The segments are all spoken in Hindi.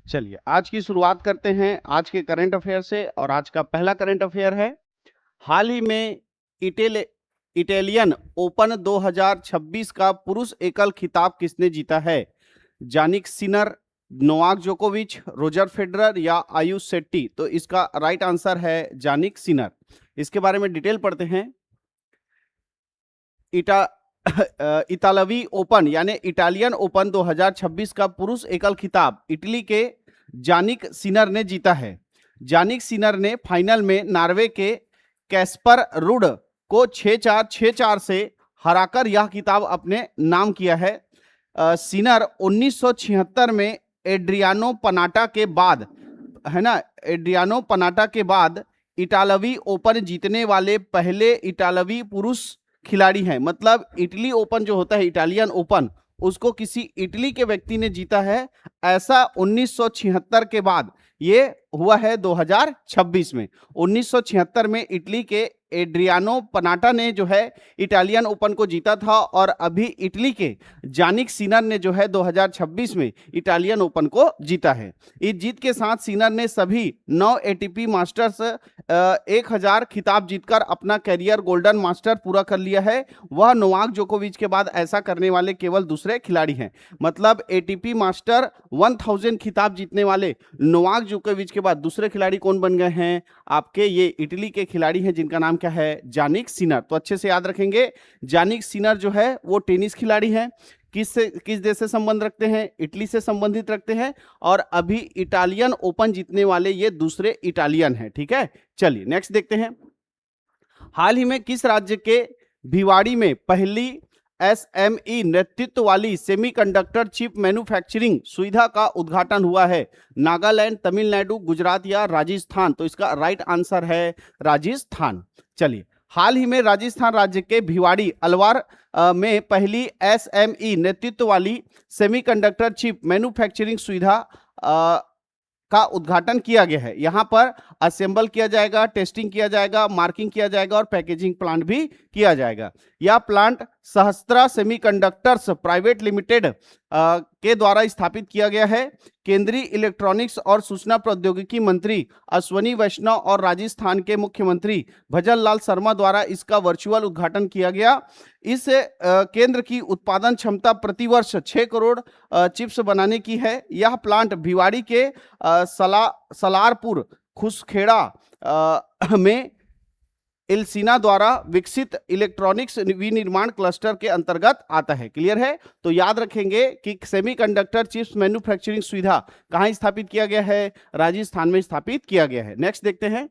चलिए आज की शुरुआत करते हैं आज के करंट अफेयर से। और आज का पहला करंट अफेयर है, हाल ही में इटेल इटालियन ओपन 2026 का पुरुष एकल खिताब किसने जीता है? जानिक सिनर, नोवाक जोकोविच, रोजर फेडरर या आयुष शेट्टी? तो इसका राइट आंसर है जानिक सिनर। इसके बारे में डिटेल पढ़ते हैं। इतालवी ओपन यानी इटालियन ओपन 2026 का पुरुष एकल खिताब इटली के जानिक सिनर ने जीता है। जानिक सिनर ने फाइनल में नॉर्वे के कैस्पर रुड को 6-4, 6-4 से हराकर यह खिताब अपने नाम किया है। सिनर 1976 में एड्रियानो पनाटा के बाद, है ना, एड्रियानो पनाटा के बाद इटालवी ओपन जीतने वाले पहले इटालवी पुरुष खिलाड़ी हैं। मतलब इटली ओपन जो होता है, इटालियन ओपन, उसको किसी इटली के व्यक्ति ने जीता है। ऐसा 1976 के बाद ये हुआ है 2026 में। 1976 में इटली के एड्रियानो पनाटा ने जो है इटालियन ओपन को जीता था, और अभी इटली के जानिक सिनर ने जो है 2026 में इटालियन ओपन को जीता है। इस जीत के साथ सिनर ने सभी 9 एटीपी मास्टर्स 1000 खिताब जीतकर अपना कैरियर गोल्डन मास्टर पूरा कर लिया है। वह नोवाक जोकोविच के बाद ऐसा करने वाले केवल दूसरे खिलाड़ी हैं। मतलब एटीपी मास्टर 1000 खिताब जीतने वाले नोवाक जोकोविच के बाद दूसरे खिलाड़ी कौन बन गए हैं? आपके ये इटली के खिलाड़ी हैं जिनका नाम क्या है? जानिक सिनर। तो अच्छे से याद रखेंगे, जानिक सिनर जो है वो टेनिस खिलाड़ी हैं। किस देश से संबंध रखते हैं? इटली से संबंधित रखते हैं, और अभी इटालियन ओपन जीतने वाले ये दूसरे इटालियन हैं। ठीक है, चलिए नेक्स्ट देखते हैं। हाल ही में किस राज्य के भिवाड़ी में पहली एसएमई नेतृत्व वाली सेमीकंडक्टर चिप मैन्युफैक्चरिंग सुविधा का उद्घाटन हुआ है? नागालैंड, तमिलनाडु, गुजरात या राजस्थान? तो इसका राइट आंसर है राजस्थान। चलिए, हाल ही में राजस्थान राज्य के भिवाड़ी अलवार में पहली एसएमई नेतृत्व वाली सेमीकंडक्टर चिप मैन्युफैक्चरिंग सुविधा का उद्घाटन किया गया है। यहां पर असेंबल किया जाएगा, टेस्टिंग किया जाएगा, मार्किंग किया जाएगा और पैकेजिंग प्लांट भी किया जाएगा। यह प्लांट सहस्त्रा सेमीकंडक्टर्स प्राइवेट लिमिटेड के द्वारा स्थापित किया गया है। केंद्रीय इलेक्ट्रॉनिक्स और सूचना प्रौद्योगिकी मंत्री अश्वनी वैष्णव और राजस्थान के मुख्यमंत्री भजन लाल शर्मा द्वारा इसका वर्चुअल उद्घाटन किया गया। इस केंद्र की उत्पादन क्षमता प्रति वर्ष 6 करोड़ चिप्स बनाने की है। यह प्लांट भिवाड़ी के सलारपुर खुसखेड़ा में एलसीना द्वारा विकसित इलेक्ट्रॉनिक्स विनिर्माण क्लस्टर के अंतर्गत आता है। क्लियर है? तो याद रखेंगे कि सेमीकंडक्टर चिप्स मैन्युफैक्चरिंग सुविधा कहां स्थापित किया गया है? राजस्थान में स्थापित किया गया है। नेक्स्ट देखते हैं।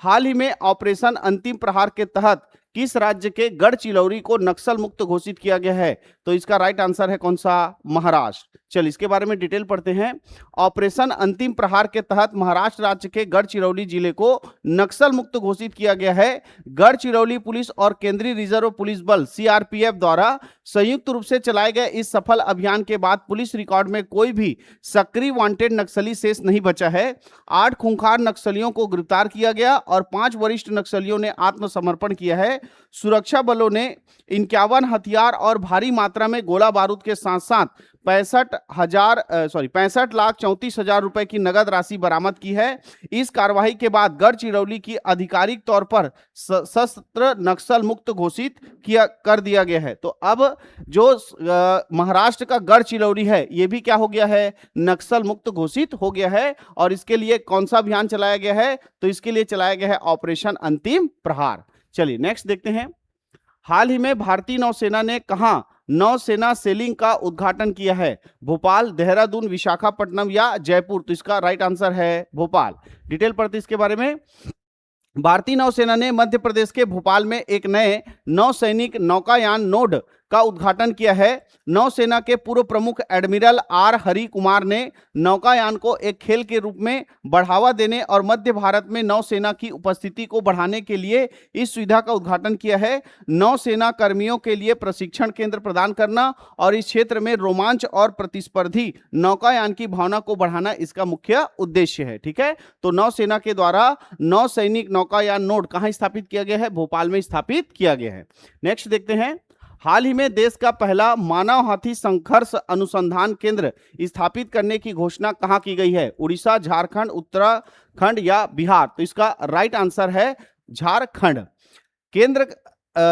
हाल ही में ऑपरेशन अंतिम प्रहार के तहत किस राज्य के गढ़चिरौली को नक्सल मुक्त घोषित किया गया है? तो इसका राइट आंसर है कौन सा? महाराष्ट्र। चलिए इसके बारे में डिटेल पढ़ते हैं। ऑपरेशन अंतिम प्रहार के तहत महाराष्ट्र राज्य के गढ़चिरौली जिले को नक्सल मुक्त घोषित किया गया है। गढ़चिरौली पुलिस और केंद्रीय रिजर्व पुलिस बल सीआरपीएफ द्वारा संयुक्त रूप से चलाए गए इस सफल अभियान के बाद पुलिस रिकॉर्ड में कोई भी सक्रिय वांटेड नक्सली शेष नहीं बचा है। 8 खूंखार नक्सलियों को गिरफ्तार किया गया और 5 वरिष्ठ नक्सलियों ने आत्मसमर्पण किया है। सुरक्षा बलों ने 51 हथियार और भारी मात्रा में गोला बारूद के साथ साथ 65,34,00,000 रुपए की नगद राशि बरामद की है। इस कार्रवाई के बाद गढ़चिरौली की आधिकारिक तौर पर सशस्त्र नक्सल मुक्त घोषित कर दिया गया है। तो अब जो महाराष्ट्र का गढ़चिरौली है ये भी क्या हो गया है? नक्सल मुक्त घोषित हो गया है। और इसके लिए कौन सा अभियान चलाया गया है? तो इसके लिए चलाया गया है ऑपरेशन अंतिम प्रहार। चलिए नेक्स्ट देखते हैं। हाल ही में भारतीय नौसेना ने कहां नौसेना सेलिंग का उद्घाटन किया है? भोपाल, देहरादून, विशाखापट्टनम या जयपुर? तो इसका राइट आंसर है भोपाल। डिटेल पढ़ते इसके बारे में। भारतीय नौसेना ने मध्य प्रदेश के भोपाल में एक नए नौसैनिक नौकायान नोड का उद्घाटन किया है। नौसेना के पूर्व प्रमुख एडमिरल आर हरि कुमार ने नौकायान को एक खेल के रूप में बढ़ावा देने और मध्य भारत में नौसेना की उपस्थिति को बढ़ाने के लिए इस सुविधा का उद्घाटन किया है। नौसेना कर्मियों के लिए प्रशिक्षण केंद्र प्रदान करना और इस क्षेत्र में रोमांच और प्रतिस्पर्धी नौकायान की भावना को बढ़ाना इसका मुख्य उद्देश्य है। ठीक है, तो नौसेना के द्वारा नौसैनिक नौकायान नोड कहां स्थापित किया गया है? भोपाल में स्थापित किया गया है। नेक्स्ट देखते हैं। हाल ही में देश का पहला मानव हाथी संघर्ष अनुसंधान केंद्र स्थापित करने की घोषणा कहां की गई है? उड़ीसा, झारखंड, उत्तराखंड या बिहार? तो इसका राइट आंसर है झारखंड। केंद्र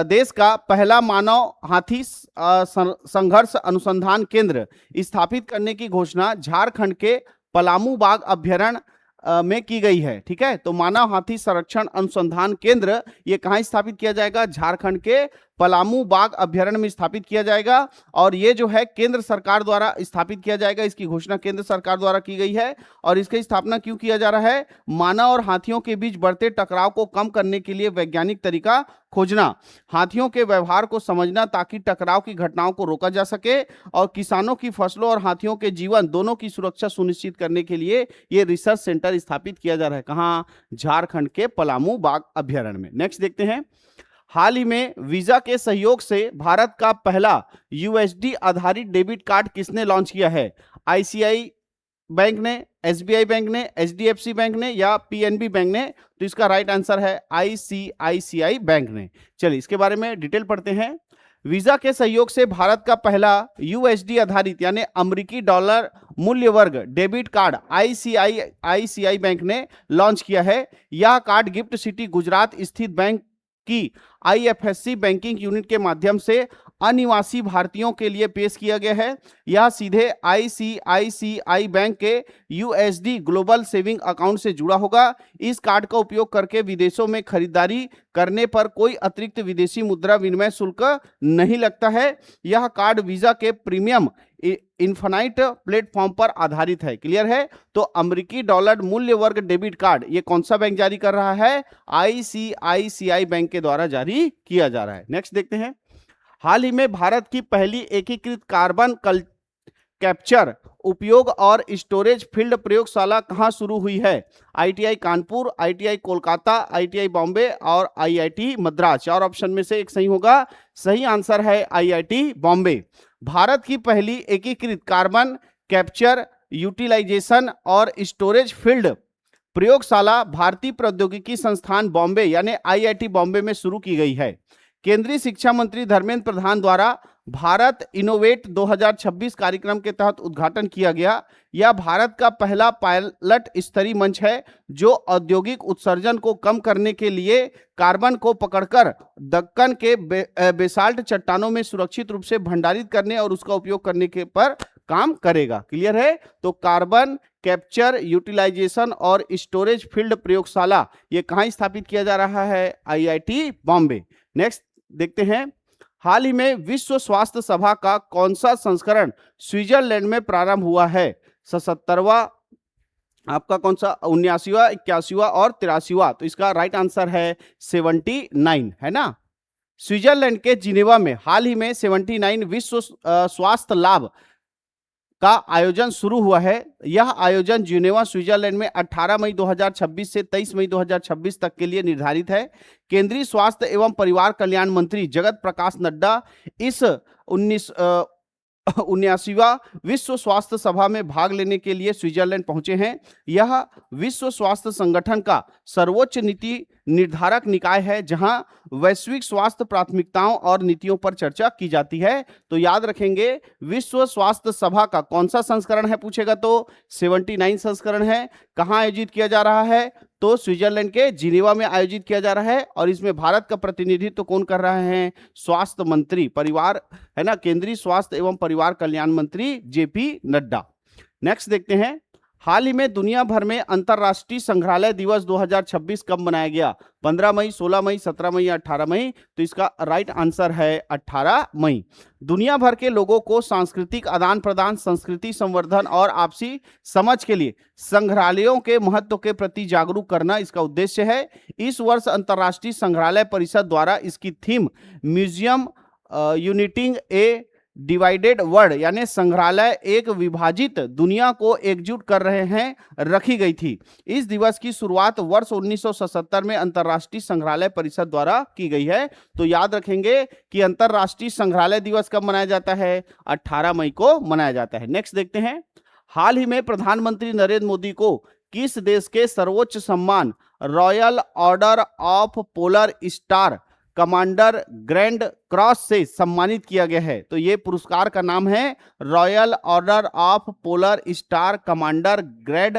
देश का पहला मानव हाथी संघर्ष अनुसंधान केंद्र स्थापित करने की घोषणा झारखंड के पलामू बाघ अभ्यारण्य में की गई है। ठीक है, तो मानव हाथी संरक्षण अनुसंधान केंद्र ये कहां स्थापित किया जाएगा? झारखंड के पलामू बाघ अभ्यारण्य में स्थापित किया जाएगा। और ये जो है केंद्र सरकार द्वारा स्थापित किया जाएगा, इसकी घोषणा केंद्र सरकार द्वारा की गई है। और इसकी स्थापना क्यों किया जा रहा है? मानव और हाथियों के बीच बढ़ते टकराव को कम करने के लिए वैज्ञानिक तरीका खोजना, हाथियों के व्यवहार को समझना ताकि टकराव की घटनाओं को रोका जा सके, और किसानों की फसलों और हाथियों के जीवन दोनों की सुरक्षा सुनिश्चित करने के लिए ये रिसर्च सेंटर स्थापित किया जा रहा है। कहां? झारखंड के पलामू बाघ अभ्यारण्य में। नेक्स्ट देखते हैं, हाल ही में वीजा के सहयोग से भारत का पहला यूएसडी आधारित डेबिट कार्ड किसने लॉन्च किया है? आईसीआई बैंक ने, एसबीआई बैंक ने, एचडीएफसी बैंक ने या पीएनबी बैंक ने? तो इसका राइट आंसर है आईसीआईसीआई बैंक ने। चलिए इसके बारे में डिटेल पढ़ते हैं। वीजा के सहयोग से भारत का पहला यूएसडी आधारित यानी अमेरिकी डॉलर मूल्य वर्ग डेबिट कार्ड आईसीआई बैंक ने लॉन्च किया है। यह कार्ड गिफ्ट सिटी गुजरात स्थित बैंक की आईएफएससी बैंकिंग यूनिट के माध्यम से अनिवासी भारतीयों के लिए पेश किया गया है। यह सीधे आईसीआईसीआई बैंक के यूएसडी ग्लोबल सेविंग अकाउंट से जुड़ा होगा। इस कार्ड का उपयोग करके विदेशों में खरीदारी करने पर कोई अतिरिक्त विदेशी मुद्रा विनिमय शुल्क नहीं लगता है। यह कार्ड वीजा के प्रीमियम इन्फिनाइट प्लेटफॉर्म पर आधारित है। क्लियर है? तो अमेरिकी डॉलर मूल्य वर्ग डेबिट कार्ड ये कौन सा बैंक जारी कर रहा है? आईसीआईसीआई बैंक के द्वारा जारी किया जा रहा है। नेक्स्ट देखते हैं, हाल ही में भारत की पहली एकीकृत कार्बन कैप्चर उपयोग और स्टोरेज फील्ड प्रयोगशाला कहां शुरू हुई है? ITI Kanpur, ITI Kolkata, ITI Bombay और आईआईटी मद्रास। चार ऑप्शन में से एक सही होगा। सही आंसर है आईआईटी बॉम्बे। भारत की पहली एकीकृत कार्बन कैप्चर, यूटिलाइजेशन और स्टोरेज फील्ड प्रयोगशाला भारतीय प्रौद्योगिकी संस्थान बॉम्बे यानी आईआईटी बॉम्बे में शुरू की गई है। केंद्रीय शिक्षा मंत्री धर्मेंद्र प्रधान द्वारा भारत इनोवेट 2026 कार्यक्रम के तहत उद्घाटन किया गया। यह भारत का पहला पायलट स्तरीय मंच है जो औद्योगिक उत्सर्जन को कम करने के लिए कार्बन को पकड़कर दक्कन के बेसाल्ट चट्टानों में सुरक्षित रूप से भंडारित करने और उसका उपयोग करने के पर काम करेगा। क्लियर है? तो कार्बन कैप्चर, यूटिलाइजेशन और स्टोरेज फील्ड प्रयोगशाला ये कहां स्थापित किया जा रहा है? आईआईटी बॉम्बे। नेक्स्ट देखते हैं, हाल ही में विश्व स्वास्थ्य सभा का कौन सा संस्करण स्विट्जरलैंड में प्रारंभ हुआ है? 77वां, आपका कौन सा 79वां, 81वां और 83वां? तो इसका राइट आंसर है 79 है ना। स्विट्जरलैंड के जिनेवा में हाल ही में 79 विश्व स्वास्थ्य लाभ का आयोजन शुरू हुआ है। यह आयोजन जिनेवा स्विट्जरलैंड में 18 मई 2026 से 23 मई 2026 तक के लिए निर्धारित है। केंद्रीय स्वास्थ्य एवं परिवार कल्याण मंत्री जगत प्रकाश नड्डा इस 79वां विश्व स्वास्थ्य सभा में भाग लेने के लिए स्विट्जरलैंड पहुंचे हैं। यह विश्व स्वास्थ्य संगठन का सर्वोच्च नीति निर्धारक निकाय है जहां वैश्विक स्वास्थ्य प्राथमिकताओं और नीतियों पर चर्चा की जाती है। तो याद रखेंगे विश्व स्वास्थ्य सभा का कौन सा संस्करण है पूछेगा तो 79 संस्करण है। कहां आयोजित किया जा रहा है? तो स्विट्जरलैंड के जिनेवा में आयोजित किया जा रहा है। और इसमें भारत का प्रतिनिधित्व कौन कर रहे हैं? स्वास्थ्य मंत्री, परिवार है ना, केंद्रीय स्वास्थ्य एवं परिवार कल्याण मंत्री जेपी नड्डा। नेक्स्ट देखते हैं, हाल ही में दुनिया भर में अंतरराष्ट्रीय संग्रहालय दिवस 2026 कब मनाया गया? 15 मई, 16 मई, 17 मई या 18 मई? तो इसका राइट आंसर है 18 मई। दुनिया भर के लोगों को सांस्कृतिक आदान प्रदान, संस्कृति संवर्धन और आपसी समझ के लिए संग्रहालयों के महत्व के प्रति जागरूक करना इसका उद्देश्य है। इस वर्ष अंतरराष्ट्रीय संग्रहालय परिषद द्वारा इसकी थीम म्यूजियम यूनिटिंग ए डिवाइडेड वर्ल्ड यानी संग्रहालय एक विभाजित दुनिया को एकजुट कर रहे हैं रखी गई थी। इस दिवस की शुरुआत वर्ष 1977 में अंतरराष्ट्रीय संग्रहालय परिषद द्वारा की गई है। तो याद रखेंगे कि अंतरराष्ट्रीय संग्रहालय दिवस कब मनाया जाता है? 18 मई को मनाया जाता है। नेक्स्ट देखते हैं, हाल ही में प्रधानमंत्री नरेंद्र मोदी को किस देश के सर्वोच्च सम्मान royal order of polar star commander grand cross से सम्मानित किया गया है। तो ये पुरस्कार का नाम है royal order of polar star commander grand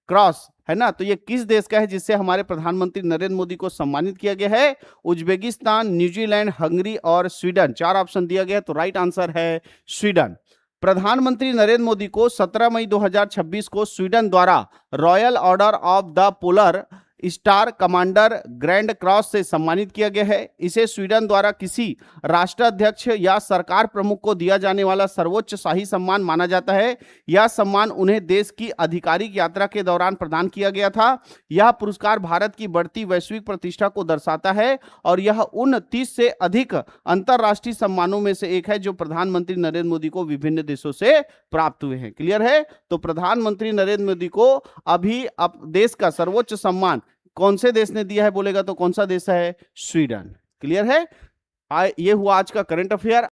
cross, है ना। तो ये किस देश का है जिससे हमारे प्रधानमंत्री नरेंद्र मोदी को सम्मानित किया गया है? उज्बेकिस्तान, न्यूजीलैंड, हंगरी और स्वीडन। 4 ऑप्शन दिया गया, तो राइट आंसर है स्वीडन। प्रधानमंत्री नरेंद्र मोदी को 17 मई 2026 को स्वीडन द्वारा royal order of the polar star commander grand cross से सम्मानित किया गया है। इसे स्वीडन द्वारा किसी राष्ट्राध्यक्ष या सरकार प्रमुख को दिया जाने वाला सर्वोच्च शाही सम्मान माना जाता है। यह सम्मान उन्हें देश की आधिकारिक यात्रा के दौरान प्रदान किया गया था। यह पुरस्कार भारत की बढ़ती वैश्विक प्रतिष्ठा को दर्शाता है और यह उन 30 से अधिक अंतरराष्ट्रीय सम्मानों में से एक है जो प्रधानमंत्री नरेंद्र मोदी को विभिन्न देशों से प्राप्त हुए हैं। क्लियर है? तो प्रधानमंत्री नरेंद्र मोदी को अभी देश का सर्वोच्च सम्मान कौन से देश ने दिया है बोलेगा तो कौन सा देश है? स्वीडन। क्लियर है? ये हुआ आज का करंट अफेयर।